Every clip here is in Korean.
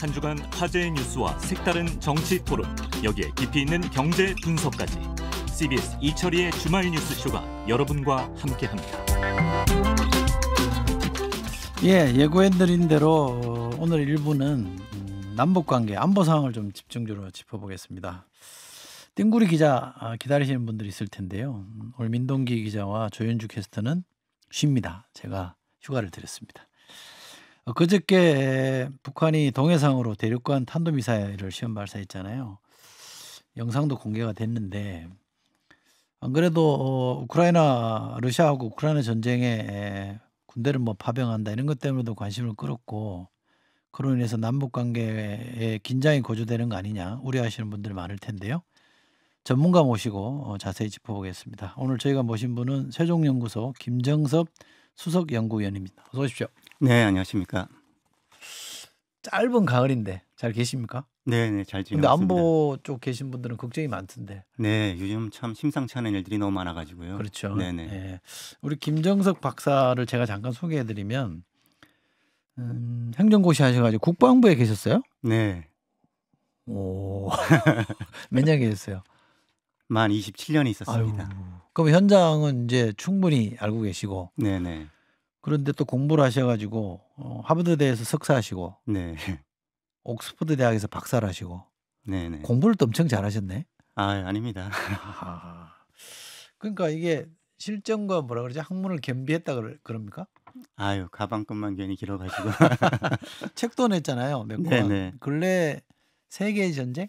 한 주간 화제의 뉴스와 색다른 정치 토론, 여기에 깊이 있는 경제 분석까지. CBS 이철희의 주말 뉴스쇼가 여러분과 함께합니다. 예고해드린 대로 오늘 1부는 남북관계 안보 상황을 좀 집중적으로 짚어보겠습니다. 띵구리 기자 기다리시는 분들이 있을 텐데요. 오늘 민동기 기자와 조현주 캐스터는 쉽니다. 제가 휴가를 드렸습니다. 그저께 북한이 동해상으로 대륙간 탄도미사일을 시험 발사했잖아요. 영상도 공개가 됐는데 안 그래도 우크라이나 러시아하고 우크라이나 전쟁에 군대를 파병한다 이런 것 때문에도 관심을 끌었고, 그로 인해서 남북 관계에 긴장이 고조되는 거 아니냐 우려하시는 분들이 많을 텐데요. 전문가 모시고 자세히 짚어보겠습니다. 오늘 저희가 모신 분은 세종연구소 김정섭 수석연구위원입니다. 어서 오십시오. 네, 안녕하십니까. 짧은 가을인데 잘 계십니까? 네, 잘 지내고 근데 있습니다. 안보 쪽 계신 분들은 걱정이 많던데. 네, 요즘 참 심상치 않은 일들이 너무 많아가지고요. 그렇죠. 네네. 네. 우리 김정석 박사를 제가 잠깐 소개해드리면 행정고시 하셔가지고 국방부에 계셨어요? 네. 오, 몇 년 계셨어요? 만 27년이 있었습니다. 아유, 그럼 현장은 이제 충분히 알고 계시고. 네네. 그런데 또 공부를 하셔가지고 하버드대에서 석사하시고 네. 옥스퍼드 대학에서 박사를 하시고 네네. 공부를 또 엄청 잘하셨네. 아닙니다. 그러니까 이게 실전과 뭐라 그러지, 학문을 겸비했다 그럽니까? 가방끈만 괜히 길어가지고. 책도 냈잖아요, 몇 권. 네네. 근래 세계의 전쟁?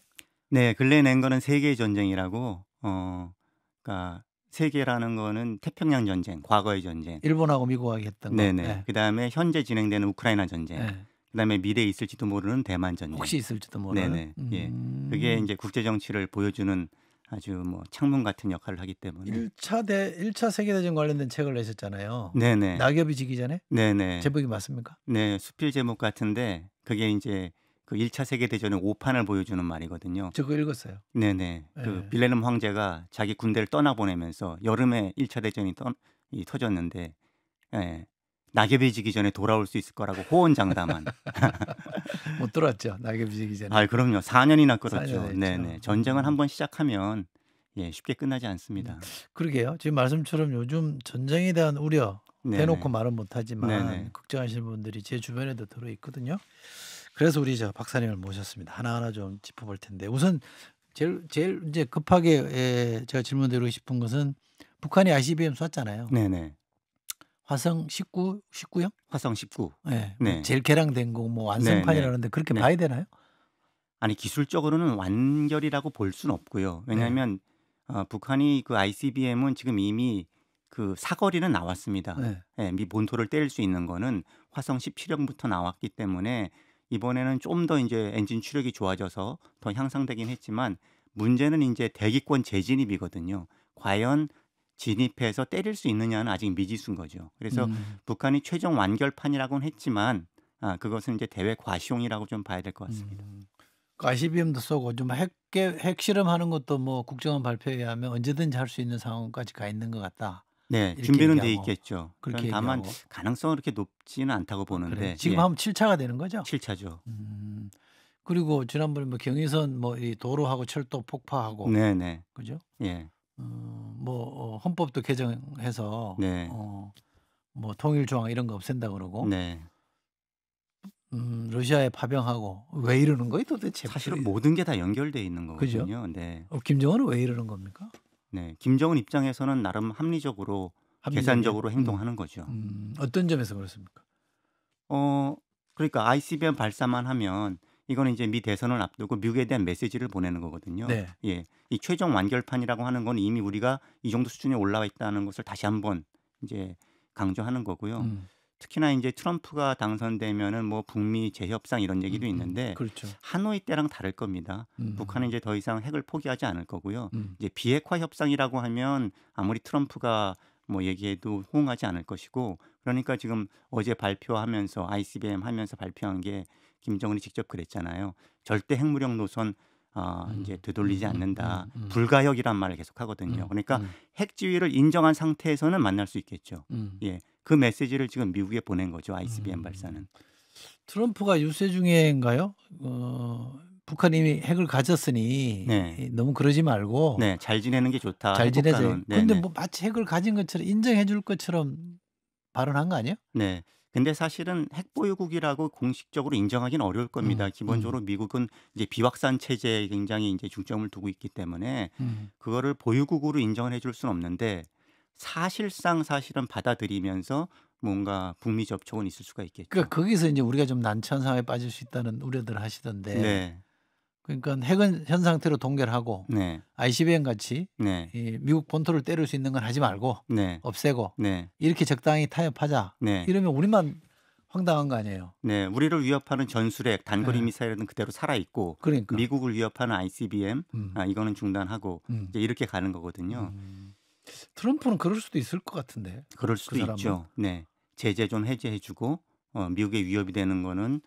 네, 근래 낸 거는 세계의 전쟁이라고. 그러니까 세계라는 거는 태평양 전쟁, 과거의 전쟁. 일본하고 미국하고 했던 거. 네네. 네. 그다음에 현재 진행되는 우크라이나 전쟁. 네. 그다음에 미래에 있을지도 모르는 대만 전쟁. 혹시 있을지도 모르는. 네네. 예. 그게 이제 국제 정치를 보여주는 아주 창문 같은 역할을 하기 때문에. 1차 세계대전 관련된 책을 내셨잖아요. 네네. 낙엽이 지기 전에? 네네. 제목이 맞습니까? 네, 수필 제목 같은데 그게 이제 그 1차 세계대전의 오판을 보여주는 말이거든요. 저 그거 읽었어요. 네네. 그 빌헬름 황제가 자기 군대를 떠나보내면서 여름에 1차 대전이 터졌는데, 예, 낙엽이 지기 전에 돌아올 수 있을 거라고 호언장담한. 못 들어왔죠, 낙엽이 지기 전에. 그럼요. 4년이나 끌었죠. 4년 했죠. 네네. 전쟁은 한번 시작하면 쉽게 끝나지 않습니다. 그러게요. 지금 말씀처럼 요즘 전쟁에 대한 우려 네네. 대놓고 말은 못하지만 네네. 걱정하시는 분들이 제 주변에도 들어 있거든요. 그래서 우리 저 박사님을 모셨습니다. 하나하나 좀 짚어볼 텐데, 우선 제일 이제 급하게 제가 질문드리고 싶은 것은 북한이 ICBM 쐈잖아요. 네네. 화성 19형? 화성 19. 네. 네. 제일 개량된 거 완성판이라는데 그렇게 네. 봐야 되나요? 아니, 기술적으로는 완결이라고 볼 수는 없고요. 왜냐하면 북한이 그 ICBM은 지금 이미 그 사거리는 나왔습니다. 네. 미 본토를 때릴 수 있는 거는 화성 17형부터 나왔기 때문에 이번에는 좀 더 이제 엔진 추력이 좋아져서 더 향상되긴 했지만, 문제는 이제 대기권 재진입이거든요. 과연 진입해서 때릴 수 있느냐는 아직 미지수인 거죠. 그래서 북한이 최종 완결판이라고는 했지만 그것은 이제 대외 과시용이라고 좀 봐야 될 것 같습니다. 그 ICBM도 쏘고 좀 핵 실험하는 것도 국정원 발표에 의하면 언제든지 할 수 있는 상황까지 가 있는 것 같다. 네, 이렇게 준비는 돼 얘기하고, 있겠죠. 그렇게 다만 얘기하고. 가능성은 그렇게 높지는 않다고 보는데. 그래. 지금 하면 7차가 되는 거죠? 7차죠. 그리고 지난번에 경의선 이 도로하고 철도 폭파하고. 네네. 그죠? 예. 헌법도 개정해서 네. 통일 조항 이런 거 없앤다 그러고. 네. 러시아에 파병하고. 왜 이러는 거예요 도대체? 사실은 모든 게 다 연결돼 있는 거거든요. 그죠? 네. 김정은은 왜 이러는 겁니까? 네. 김정은 입장에서는 나름 합리적으로 계산적으로 행동하는 거죠. 어떤 점에서 그렇습니까? 그러니까 ICBM 발사만 하면 이거는 이제 미 대선을 앞두고 미국에 대한 메시지를 보내는 거거든요. 네. 예. 이 최종 완결판이라고 하는 건 이미 우리가 이 정도 수준에 올라와 있다는 것을 다시 한번 이제 강조하는 거고요. 특히나 이제 트럼프가 당선되면은 북미 재협상 이런 얘기도 있는데, 그렇죠. 하노이 때랑 다를 겁니다. 북한은 이제 더 이상 핵을 포기하지 않을 거고요. 이제 비핵화 협상이라고 하면 아무리 트럼프가 얘기해도 호응하지 않을 것이고, 그러니까 지금 어제 발표하면서 ICBM 하면서 발표한 게 김정은이 직접 그랬잖아요. 절대 핵무력 노선 이제 되돌리지 않는다. 불가역이란 말을 계속 하거든요. 그러니까 핵 지위를 인정한 상태에서는 만날 수 있겠죠. 예. 그 메시지를 지금 미국에 보낸 거죠. ICBM 발사는. 트럼프가 유세 중에인가요? 북한이 이미 핵을 가졌으니 네. 너무 그러지 말고 네. 잘 지내는 게 좋다. 잘 지내자. 해국가는. 근데 네네. 뭐 마치 핵을 가진 것처럼 인정해 줄 것처럼 발언한 거 아니에요? 네. 근데 사실은 핵 보유국이라고 공식적으로 인정하기는 어려울 겁니다. 기본적으로 미국은 이제 비확산 체제에 굉장히 이제 중점을 두고 있기 때문에 그거를 보유국으로 인정을 해줄 수는 없는데 사실은 받아들이면서 뭔가 북미 접촉은 있을 수가 있겠죠. 그러니까 거기서 이제 우리가 좀 난처한 상황에 빠질 수 있다는 우려들을 하시던데 네. 그러니까 핵은 현 상태로 동결하고 네. ICBM 같이 네. 이 미국 본토를 때릴 수 있는 건 하지 말고 네. 없애고 네. 이렇게 적당히 타협하자. 네. 이러면 우리만 황당한 거 아니에요. 네. 우리를 위협하는 전술핵, 단거리 네. 미사일은 그대로 살아 있고 그러니까. 미국을 위협하는 ICBM 이거는 중단하고 음. 이제 이렇게 가는 거거든요. 트럼프는 그럴 수도 있을 것 같은데. 그럴 수도 사람은? 있죠. 네. 제재 좀 해제해주고 미국의 위협이 되는 거는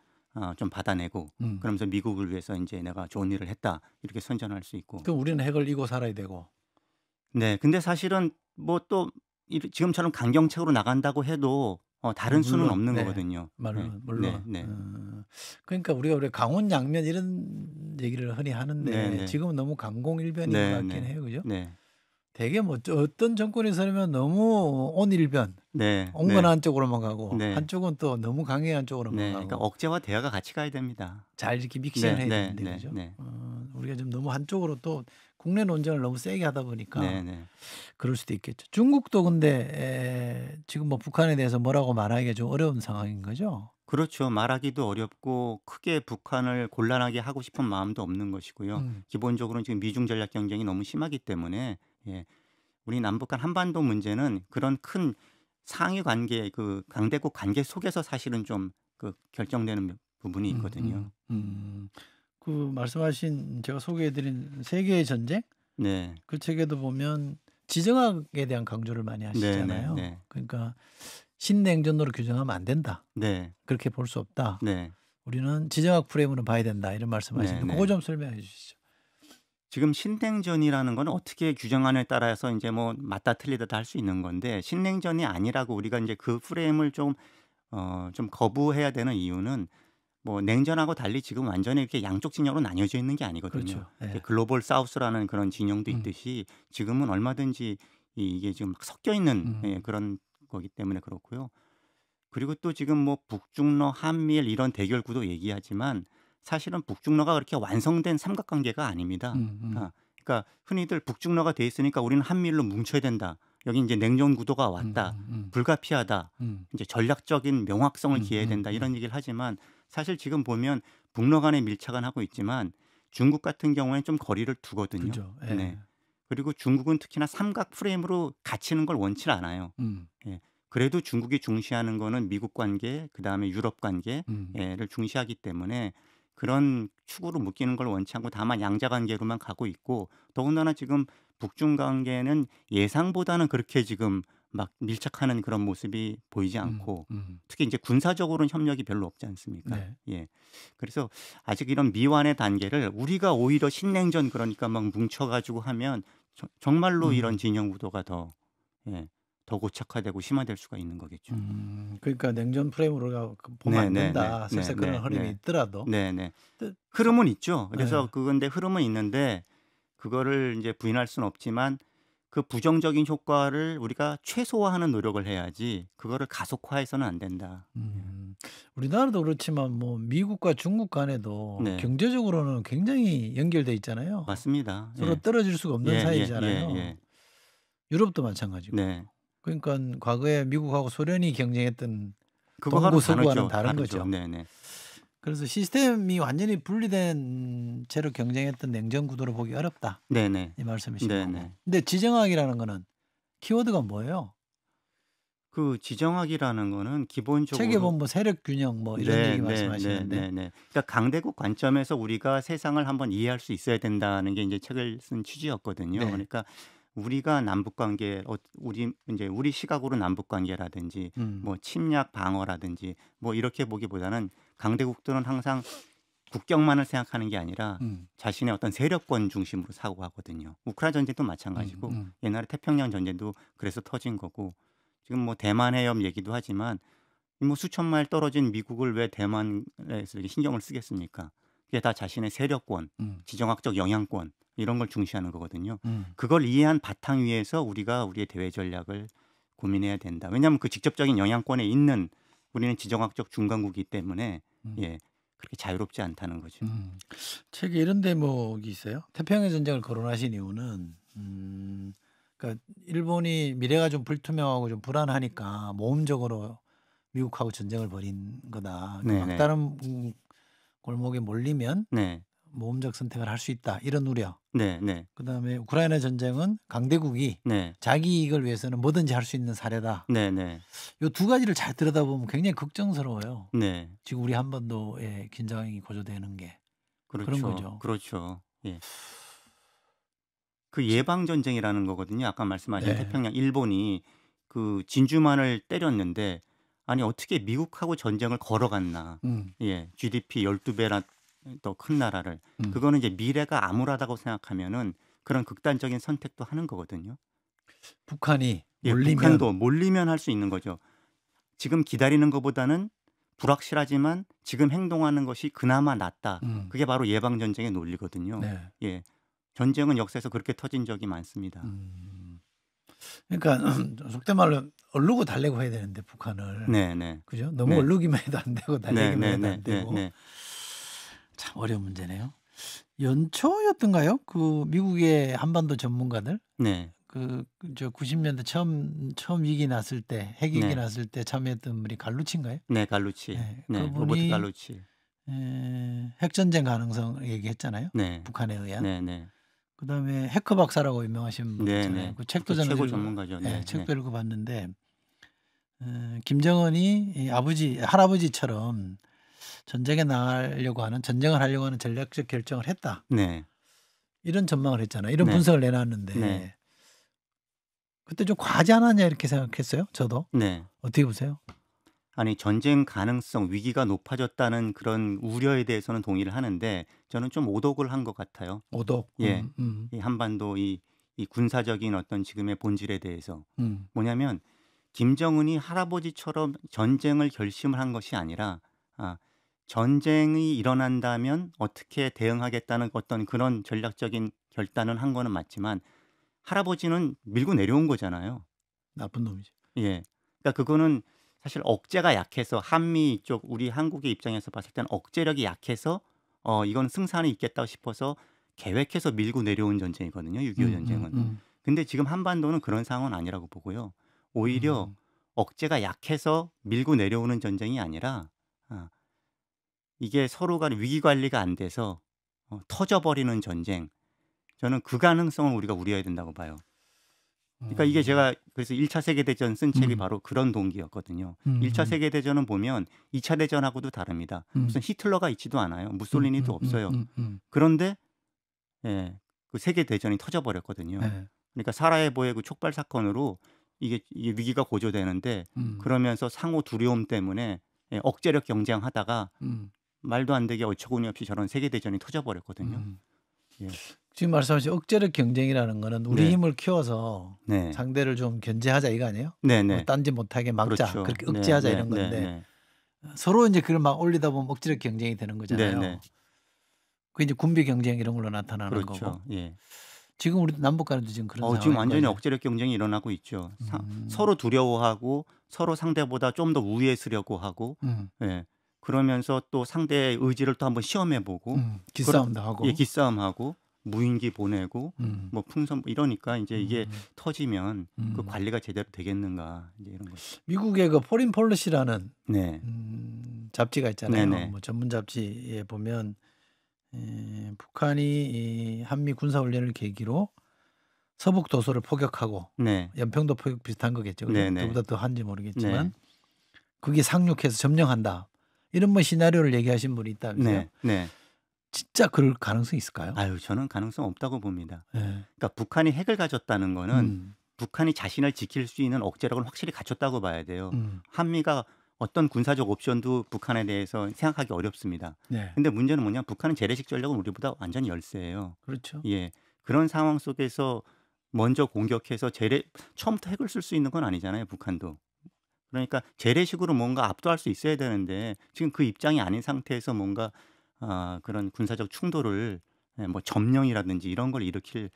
좀 받아내고 그러면서 미국을 위해서 이제 내가 좋은 일을 했다 이렇게 선전할 수 있고. 그럼 우리는 핵을 이고 살아야 되고. 네. 근데 사실은 뭐 또 지금처럼 강경책으로 나간다고 해도 다른 수는 물론, 없는 네. 거거든요. 물론. 네. 그러니까 우리가 강원 양면 이런 얘기를 흔히 하는데 네, 네. 지금은 너무 강공일변인 것 네, 같긴 네. 해요, 그죠? 네. 되게 뭐 어떤 정권이 서면 너무 온일변, 네. 온건한 쪽으로만 가고 네. 한쪽은 또 너무 강해한 쪽으로만 네. 가고 그러니까 억제와 대화가 같이 가야 됩니다. 잘 이렇게 믹싱을 네, 해야 네, 되는데 네, 그죠? 네. 우리가 좀 너무 한쪽으로 또 국내 논쟁을 너무 세게 하다 보니까 네, 네. 그럴 수도 있겠죠. 중국도 근데 지금 뭐 북한에 대해서 뭐라고 말하기가 좀 어려운 상황인 거죠. 그렇죠. 말하기도 어렵고 크게 북한을 곤란하게 하고 싶은 마음도 없는 것이고요. 기본적으로는 지금 미중 전략 경쟁이 너무 심하기 때문에 우리 남북 간 한반도 문제는 그런 큰 상위 관계 그 강대국 관계 속에서 사실은 좀 그 결정되는 부분이 있거든요. 그 말씀하신 제가 소개해드린 세계의 전쟁 네. 그 책에도 보면 지정학에 대한 강조를 많이 하시잖아요. 네. 그러니까 신냉전으로 규정하면 안 된다. 네. 그렇게 볼 수 없다. 네. 우리는 지정학 프레임으로 봐야 된다. 이런 말씀하시는데 네, 그거 네. 좀 설명해 주시죠. 지금 신냉전이라는 건 어떻게 규정하느냐에 따라서 이제 뭐 맞다 틀리다 할 수 있는 건데 신냉전이 아니라고 우리가 이제 그 프레임을 좀 거부해야 되는 이유는 뭐 냉전하고 달리 지금 완전히 이렇게 양쪽 진영으로 나뉘어져 있는 게 아니거든요. 그렇죠. 예. 이제 글로벌 사우스라는 그런 진영도 있듯이 지금은 얼마든지 이게 지금 막 섞여 있는 그런 거기 때문에 그렇고요. 그리고 또 지금 뭐 북중러, 한미일 이런 대결 구도 얘기하지만 사실은 북중러가 그렇게 완성된 삼각관계가 아닙니다. 그러니까 흔히들 북중러가 돼 있으니까 우리는 한미일로 뭉쳐야 된다. 여기 이제 냉전 구도가 왔다. 불가피하다. 이제 전략적인 명확성을 기해야 된다. 이런 얘기를 하지만 사실 지금 보면 북러 간의 밀착은 하고 있지만 중국 같은 경우에는 좀 거리를 두거든요. 그죠. 예. 네. 그리고 중국은 특히나 삼각 프레임으로 갇히는 걸 원치 않아요. 그래도 중국이 중시하는 거는 미국 관계, 그다음에 유럽 관계를 중시하기 때문에 그런 축으로 묶이는 걸 원치 않고 다만 양자 관계로만 가고 있고 더군다나 지금 북중 관계는 예상보다는 그렇게 지금 막 밀착하는 그런 모습이 보이지 않고 특히 이제 군사적으로는 협력이 별로 없지 않습니까? 네. 예. 그래서 아직 이런 미완의 단계를 우리가 오히려 신냉전 그러니까 막 뭉쳐가지고 하면 정말로 이런 진영 구도가 더 고착화되고 심화될 수가 있는 거겠죠. 그러니까 냉전 프레임으로 보면 안 된다. 설사 그런 흐름이 있더라도. 네네. 또- 흐름은 있죠. 그래서 네. 그건데 흐름은 있는데 그거를 이제 부인할 수는 없지만 그 부정적인 효과를 우리가 최소화하는 노력을 해야지 그거를 가속화해서는 안 된다. 우리나라도 그렇지만 뭐 미국과 중국 간에도 네. 경제적으로는 굉장히 연결돼 있잖아요. 맞습니다. 서로 떨어질 수가 없는 사이잖아요. 유럽도 마찬가지고. 네. 그러니까 과거에 미국하고 소련이 경쟁했던 그거하고는 동구 서구와는 다른 다르죠. 거죠. 네네. 그래서 시스템이 완전히 분리된 채로 경쟁했던 냉전 구도로 보기 어렵다. 네네. 이 말씀이신 네네. 거고. 근데 지정학이라는 거는 키워드가 뭐예요? 그 지정학이라는 거는 기본적으로 책에 보면 뭐 세력 균형 뭐 이런 얘기 말씀하시는데 네. 그러니까 강대국 관점에서 우리가 세상을 한번 이해할 수 있어야 된다는 게 이제 책을 쓴 취지였거든요. 네. 그러니까 우리가 남북 관계 우리 시각으로 남북 관계라든지 뭐 침략 방어라든지 뭐 이렇게 보기보다는 강대국들은 항상 국경만을 생각하는 게 아니라 자신의 어떤 세력권 중심으로 사고하거든요. 우크라이나 전쟁도 마찬가지고 옛날에 태평양 전쟁도 그래서 터진 거고 지금 뭐 대만 해협 얘기도 하지만 뭐 수천 마일 떨어진 미국을 왜 대만에서 이렇게 신경을 쓰겠습니까? 그게 다 자신의 세력권, 지정학적 영향권 이런 걸 중시하는 거거든요. 그걸 이해한 바탕 위에서 우리가 우리의 대외 전략을 고민해야 된다. 왜냐하면 그 직접적인 영향권에 있는 우리는 지정학적 중간국이기 때문에 예, 그렇게 자유롭지 않다는 거죠. 책에 이런 대목이 있어요. 태평양 전쟁을 거론하신 이유는 그러니까 일본이 미래가 좀 불투명하고 좀 불안하니까 모험적으로 미국하고 전쟁을 벌인 거다. 그러니까 네네. 막다른 골목에 몰리면 네, 모험적 선택을 할 수 있다. 이런 우려. 네, 네, 그다음에 우크라이나 전쟁은 강대국이 네, 자기 이익을 위해서는 뭐든지 할 수 있는 사례다. 네, 네, 요 두 가지를 잘 들여다보면 굉장히 걱정스러워요. 네. 지금 우리 한반도에 긴장이 고조되는 게 그런 그렇죠, 거죠. 그렇죠. 예. 그 예방 전쟁이라는 거거든요. 아까 말씀하신 네. 태평양 일본이 그 진주만을 때렸는데 아니 어떻게 미국하고 전쟁을 걸어갔나. 음, 예. GDP 12배나 더 큰 나라를. 음. 그거는 이제 미래가 암울하다고 생각하면은 그런 극단적인 선택도 하는 거거든요. 북한이 예, 몰리면 북한도 몰리면 할 수 있는 거죠. 지금 기다리는 것보다는 불확실하지만 지금 행동하는 것이 그나마 낫다. 그게 바로 예방 전쟁의 논리거든요. 네. 예. 전쟁은 역사에서 그렇게 터진 적이 많습니다. 그러니까 속된 말로 얼르고 달래고 해야 되는데 북한을 네, 네. 그죠? 너무 네. 얼르기만 해도 안 되고 네, 달래기만 네, 해도 네, 안 네, 되고 네. 참 어려운 문제네요. 연초였던가요? 그 미국의 한반도 전문가들 네. 저 90년대 처음 위기 났을 때 핵위기 네. 났을 때 참여했던 분이 갈루치인가요? 네, 갈루치. 네, 네, 로버트 그분이 갈루치. 핵전쟁 가능성 얘기했잖아요. 네. 북한에 의한. 네, 네. 그다음에 해커 박사라고 유명하신 분 네, 있잖아요. 네. 그 책도 그 저는 최고 읽어, 전문가죠. 네, 책도 읽어봤는데 김정은이 이 할아버지처럼 전쟁을 하려고 하는 전략적 결정을 했다. 네. 이런 전망을 했잖아요. 이런 네. 분석을 내놨는데 네. 그때 좀 과하지 않았냐 이렇게 생각했어요. 저도. 네. 어떻게 보세요? 아니 전쟁 가능성, 위기가 높아졌다는 그런 우려에 대해서는 동의를 하는데 저는 좀 오독을 한 것 같아요. 오독. 예. 이 한반도 이 군사적인 어떤 지금의 본질에 대해서 뭐냐면 김정은이 할아버지처럼 전쟁을 결심을 한 것이 아니라 전쟁이 일어난다면 어떻게 대응하겠다는 어떤 그런 전략적인 결단은 한 거는 맞지만 할아버지는 밀고 내려온 거잖아요. 나쁜 놈이죠. 예. 그러니까 그거는 사실 억제가 약해서 한미 쪽 우리 한국의 입장에서 봤을 때는 억제력이 약해서 이건 승산이 있겠다 싶어서 계획해서 밀고 내려온 전쟁이거든요. 6.25 전쟁은. 근데 지금 한반도는 그런 상황은 아니라고 보고요. 오히려 억제가 약해서 밀고 내려오는 전쟁이 아니라 이게 서로 간에 위기 관리가 안 돼서 터져버리는 전쟁. 저는 그 가능성을 우리가 우려해야 된다고 봐요. 그러니까 이게 제가 그래서 1차 세계대전 쓴 책이 바로 그런 동기였거든요. 1차 세계대전은 보면 2차 대전하고도 다릅니다. 무슨 히틀러가 있지도 않아요. 무솔리니도 없어요. 그런데 예, 그 세계대전이 터져버렸거든요. 네. 그러니까 사라예보의 그 촉발 사건으로 이게 위기가 고조되는데 그러면서 상호 두려움 때문에 억제력 경쟁하다가 말도 안 되게 어처구니 없이 저런 세계대전이 터져버렸거든요. 예. 지금 말씀하신 억제력 경쟁이라는 거는 우리 네. 힘을 키워서 네. 상대를 좀 견제하자 이거 아니에요? 네네. 딴지 못하게 막자. 그렇죠. 그렇게 네, 억제하자 네, 이런 네, 건데 네. 서로 이제 그걸 막 올리다 보면 억제력 경쟁이 되는 거잖아요. 네, 네. 그 이제 군비 경쟁 이런 걸로 나타나는 거고. 그렇죠. 예. 지금 우리 남북 간에도 지금 그런 상황이 지금 완전히 거예요. 억제력 경쟁이 일어나고 있죠. 서로 두려워하고 서로 상대보다 좀 더 우위에서려고 하고 예. 그러면서 또 상대의 의지를 또 한번 시험해보고 기싸움도 하고. 예, 기싸움하고 무인기 보내고 뭐 풍선 이러니까 이제 이게 터지면 그 관리가 제대로 되겠는가 이제 이런 거죠. 미국의 그 포린 폴리시라는 네. 잡지가 있잖아요. 네네. 뭐 전문 잡지에 보면 북한이 이 한미 군사 훈련을 계기로 서북 도서를 포격하고 네. 연평도 포격 비슷한 거겠죠. 그죠? 네네. 그보다 더 한지 모르겠지만 네. 그게 상륙해서 점령한다. 이런 뭐 시나리오를 얘기하신 분이 있다면서요. 네. 네. 진짜 그럴 가능성이 있을까요? 아유, 저는 가능성 없다고 봅니다. 네. 그러니까 북한이 핵을 가졌다는 거는 북한이 자신을 지킬 수 있는 억제력을 확실히 갖췄다고 봐야 돼요. 한미가 어떤 군사적 옵션도 북한에 대해서 생각하기 어렵습니다. 네. 근데 문제는 뭐냐? 북한은 재래식 전력은 우리보다 완전히 열세예요. 그렇죠. 예. 그런 상황 속에서 먼저 공격해서 처음부터 핵을 쓸 수 있는 건 아니잖아요, 북한도. 그러니까 재래식으로 뭔가 압도할 수 있어야 되는데 지금 그 입장이 아닌 상태에서 뭔가 그런 군사적 충돌을 뭐 점령이라든지 이런 걸 일으킬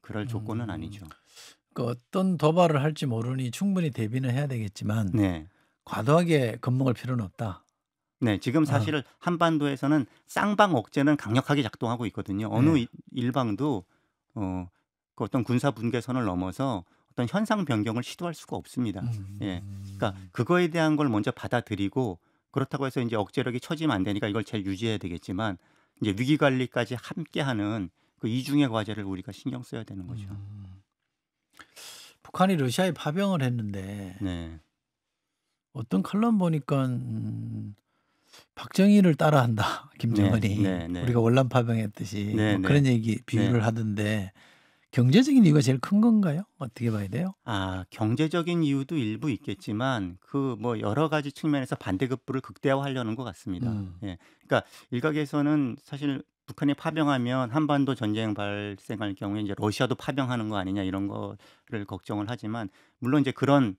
그럴 조건은 아니죠. 그 어떤 도발을 할지 모르니 충분히 대비는 해야 되겠지만 네. 과도하게 겁먹을 필요는 없다. 네. 지금 사실 한반도에서는 쌍방 억제는 강력하게 작동하고 있거든요. 어느 네. 일방도 그 어떤 군사 분계선을 넘어서 어떤 현상 변경을 시도할 수가 없습니다. 예. 그러니까 그거에 대한 걸 먼저 받아들이고 그렇다고 해서 이제 억제력이 처지면 안 되니까 이걸 잘 유지해야 되겠지만 이제 위기 관리까지 함께하는 그 이중의 과제를 우리가 신경 써야 되는 거죠. 북한이 러시아에 파병을 했는데 네. 어떤 칼럼 보니까 박정희를 따라한다 김정은이 네, 네. 우리가 월남 파병했듯이 네, 뭐 네. 그런 얘기 비유를 하던데 경제적인 이유가 제일 큰 건가요? 어떻게 봐야 돼요? 경제적인 이유도 일부 있겠지만 그 뭐 여러 가지 측면에서 반대급부를 극대화하려는 것 같습니다. 예. 그러니까 일각에서는 사실 북한이 파병하면 한반도 전쟁 발생할 경우에 이제 러시아도 파병하는 거 아니냐 이런 거를 걱정을 하지만 물론 이제 그런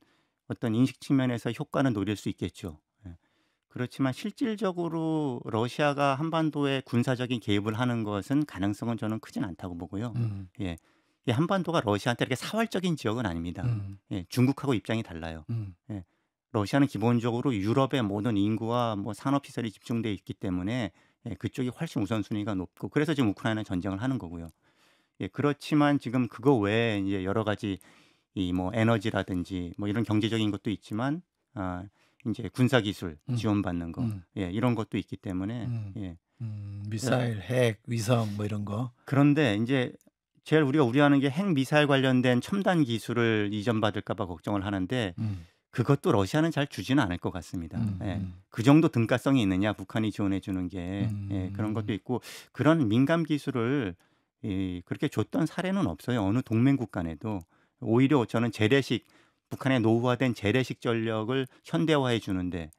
어떤 인식 측면에서 효과는 노릴 수 있겠죠. 예. 그렇지만 실질적으로 러시아가 한반도에 군사적인 개입을 하는 것은 가능성은 저는 크진 않다고 보고요. 예. 이 한반도가 러시아한테 이렇게 사활적인 지역은 아닙니다. 예, 중국하고 입장이 달라요. 예, 러시아는 기본적으로 유럽의 모든 인구와 뭐 산업 시설이 집중돼 있기 때문에 그쪽이 훨씬 우선순위가 높고 그래서 지금 우크라이나 전쟁을 하는 거고요. 예, 그렇지만 지금 그거 외에 이제 여러 가지 이 뭐 에너지라든지 뭐 이런 경제적인 것도 있지만 이제 군사 기술 지원받는 거 이런 것도 있기 때문에 미사일, 핵, 위성 뭐 이런 거. 그런데 이제 제일 우리가 우려하는 게 핵 미사일 관련된 첨단 기술을 이전받을까 봐 걱정을 하는데 그것도 러시아는 잘 주지는 않을 것 같습니다. 그 정도 등가성이 있느냐 북한이 지원해 주는 게 그런 것도 있고 그런 민감 기술을 그렇게 줬던 사례는 없어요. 어느 동맹국 간에도 오히려 저는 재래식 북한의 노후화된 재래식 전력을 현대화해 주는데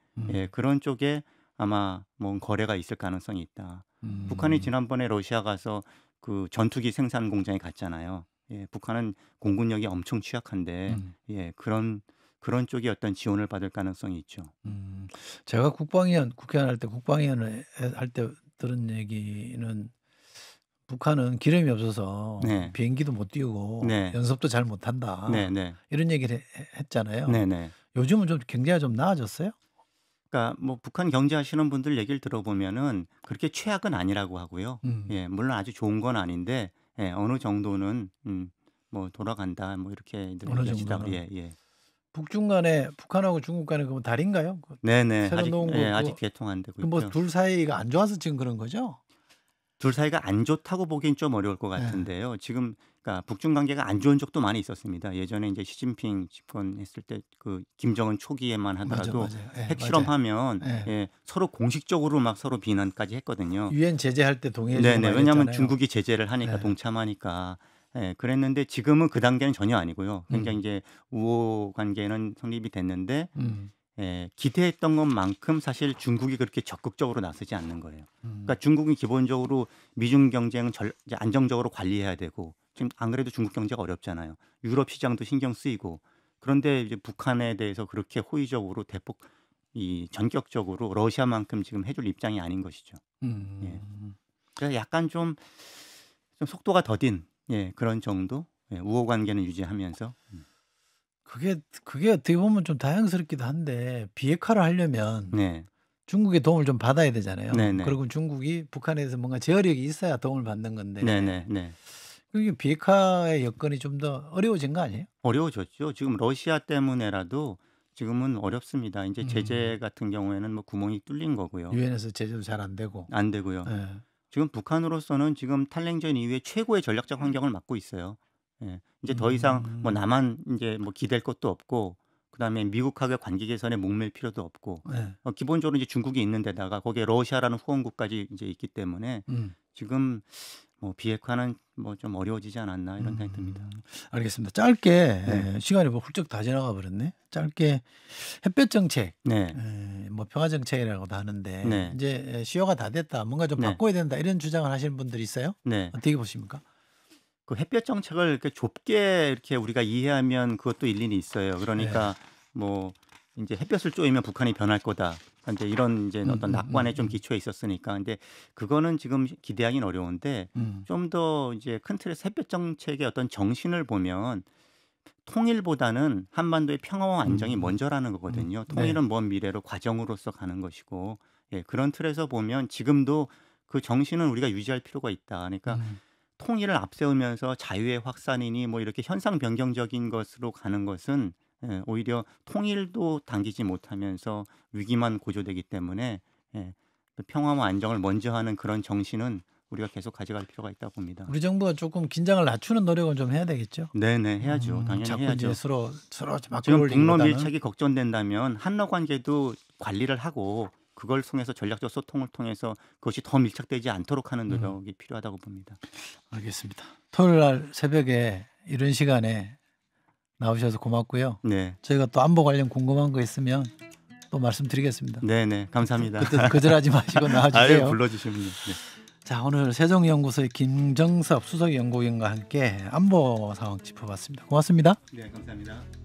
그런 쪽에 아마 뭐 거래가 있을 가능성이 있다. 북한이 지난번에 러시아 가서 그 전투기 생산 공장에 갔잖아요. 예, 북한은 공군력이 엄청 취약한데 그런 쪽의 어떤 지원을 받을 가능성이 있죠. 제가 국회의원 할 때 국방위원을 할 때 들은 얘기는 북한은 기름이 없어서 네. 비행기도 못 띄우고 네. 연습도 잘 못한다. 네, 네. 이런 얘기를 했잖아요. 네, 네. 요즘은 좀 경제가 좀 나아졌어요? 그러니까 뭐 북한 경제하시는 분들 얘기를 들어보면은 그렇게 최악은 아니라고 하고요. 예, 물론 아주 좋은 건 아닌데 어느 정도는 뭐 돌아간다 뭐 이렇게 어느 얘기하시더라고요. 정도는. 예, 예. 북중 간에 북한하고 중국 간에 그건 다른가요? 네네. 새로 놓은 거 아직 개통 안 되고 뭐 있죠. 둘 사이가 안 좋아서 지금 그런 거죠? 둘 사이가 안 좋다고 보기엔 좀 어려울 것 같은데요. 지금 그러니까 북중 관계가 안 좋은 적도 많이 있었습니다. 예전에 이제 시진핑 집권했을 때 그 김정은 초기에만 하더라도 맞아요. 예, 핵실험하면 예. 서로 공식적으로 막 서로 비난까지 했거든요. 유엔 제재할 때 동의해 주고 네네. 많이 왜냐하면 했잖아요. 중국이 제재를 하니까 네. 동참하니까. 그랬는데 지금은 그 단계는 전혀 아니고요. 굉장히 이제 우호 관계는 성립이 됐는데 기대했던 것만큼 사실 중국이 그렇게 적극적으로 나서지 않는 거예요. 그러니까 중국은 기본적으로 미중 경쟁은 이제 안정적으로 관리해야 되고 지금 안 그래도 중국 경제가 어렵잖아요. 유럽 시장도 신경 쓰이고 그런데 이제 북한에 대해서 그렇게 호의적으로 대폭 전격적으로 러시아만큼 지금 해줄 입장이 아닌 것이죠. 예. 그래서 약간 좀 속도가 더딘 그런 정도 우호 관계는 유지하면서 그게 어떻게 보면 좀 다양스럽기도 한데 비핵화를 하려면 네. 중국의 도움을 좀 받아야 되잖아요. 네네. 그리고 중국이 북한에 대해서 뭔가 제어력이 있어야 도움을 받는 건데 네네. 그게 비핵화의 여건이 좀 더 어려워진 거 아니에요? 어려워졌죠. 지금 러시아 때문에라도 지금은 어렵습니다. 이제 제재 같은 경우에는 뭐 구멍이 뚫린 거고요. 유엔에서 제재도 잘 안 되고. 안 되고요. 예. 지금 북한으로서는 지금 탈냉전 이후에 최고의 전략적 환경을 맞고 있어요. 이제 더 이상 뭐 남한 이제 뭐 기댈 것도 없고 그다음에 미국하고의 관계 개선에 목맬 필요도 없고 기본적으로 이제 중국이 있는 데다가 거기에 러시아라는 후원국까지 이제 있기 때문에 지금 뭐 비핵화는 뭐 좀 어려워지지 않았나 이런 생각이 듭니다. 알겠습니다. 짧게 시간이 뭐 훌쩍 다 지나가 버렸네. 짧게 햇볕 정책, 뭐 평화 정책이라고도 하는데 이제 시효가 다 됐다. 뭔가 좀 바꿔야 된다. 이런 주장을 하시는 분들이 있어요? 네. 어떻게 보십니까? 그 햇볕 정책을 이렇게 좁게 이렇게 우리가 이해하면 그것도 일리는 있어요. 그러니까 뭐 이제 햇볕을 쬐면 북한이 변할 거다. 이제 이런 이제 어떤 낙관에 좀 기초해 있었으니까. 근데 그거는 지금 기대하기는 어려운데 좀 더 이제 큰 틀에서 햇볕 정책의 어떤 정신을 보면 통일보다는 한반도의 평화와 안정이 먼저라는 거거든요. 통일은 먼 미래로 과정으로서 가는 것이고, 예, 그런 틀에서 보면 지금도 그 정신은 우리가 유지할 필요가 있다. 그러니까 통일을 앞세우면서 자유의 확산이니 뭐 이렇게 현상 변경적인 것으로 가는 것은 예, 오히려 통일도 당기지 못하면서 위기만 고조되기 때문에 예, 평화와 안정을 먼저 하는 그런 정신은 우리가 계속 가져갈 필요가 있다고 봅니다. 우리 정부가 조금 긴장을 낮추는 노력은 좀 해야 되겠죠. 네네 해야죠. 당연히 자꾸 해야죠. 이제 서로 막 지금 끌어올리기보다는. 북러 밀착이 걱정된다면 한러 관계도 관리를 하고 그걸 통해서 전략적 소통을 통해서 그것이 더 밀착되지 않도록 하는 노력이 필요하다고 봅니다. 알겠습니다. 토요일 날 새벽에 이런 시간에 나오셔서 고맙고요. 네. 저희가 또 안보 관련 궁금한 거 있으면 또 말씀드리겠습니다. 네네 감사합니다. 그때 거절하지 마시고 나와주세요. 아유, 불러주시면 네. 자, 오늘 세종연구소의 김정섭 수석연구위원과 함께 안보 상황 짚어봤습니다. 고맙습니다. 네 감사합니다.